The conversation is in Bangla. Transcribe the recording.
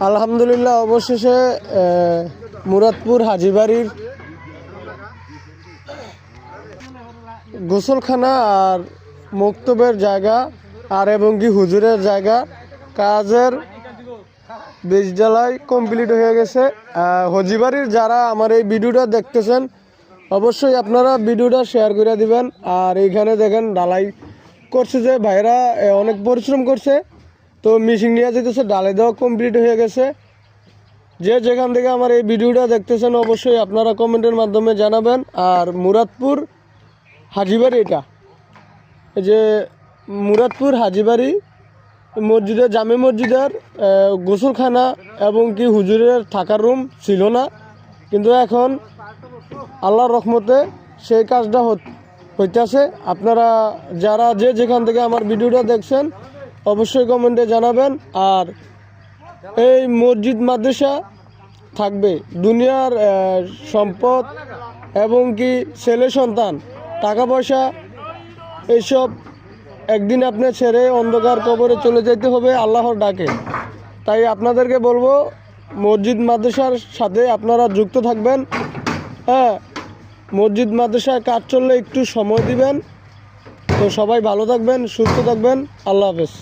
আলহামদুলিল্লাহ, অবশেষে মুরাদপুর হাজীবাড়ির গোসলখানা আর মক্তবের জায়গা আর এবং কি হুজুরের জায়গা কাজের বীজ ঢালাই কমপ্লিট হয়ে গেছে। হাজীবাড়ির যারা আমার এই ভিডিওটা দেখতেছেন অবশ্যই আপনারা ভিডিওটা শেয়ার করে দিবেন। আর এইখানে দেখেন ঢালাই করছে যে ভাইরা অনেক পরিশ্রম করছে, তো মেশিন নিয়ে যেতেছে, ঢালাই দেওয়া কমপ্লিট হয়ে গেছে। যে যেখান থেকে আমার এই ভিডিওটা দেখতেছেন অবশ্যই আপনারা কমেন্টের মাধ্যমে জানাবেন। আর মুরাদপুর হাজীবাড়ি, এটা এই যে মুরাদপুর হাজীবাড়ি মসজিদের জামে মসজিদের গোসলখানা এবং কি হুজুরের থাকার রুম ছিল না, কিন্তু এখন আল্লাহর রহমতে সেই কাজটা হইতেছে। আপনারা যারা যে যেখান থেকে আমার ভিডিওটা দেখছেন অবশ্যই কমেন্টে জানাবেন। আর এই মসজিদ মাদ্রাসা থাকবে, দুনিয়ার সম্পদ এবং কি ছেলে সন্তান টাকা পয়সা এইসব একদিন আপনি ছেড়ে অন্ধকার কবরে চলে যেতে হবে আল্লাহর ডাকে। তাই আপনাদেরকে বলবো মসজিদ মাদ্রাসার সাথে আপনারা যুক্ত থাকবেন। হ্যাঁ, মসজিদ মাদ্রাসায় কাজ চললে একটু সময় দিবেন। তো সবাই ভালো থাকবেন, সুস্থ থাকবেন। আল্লাহ হাফেজ।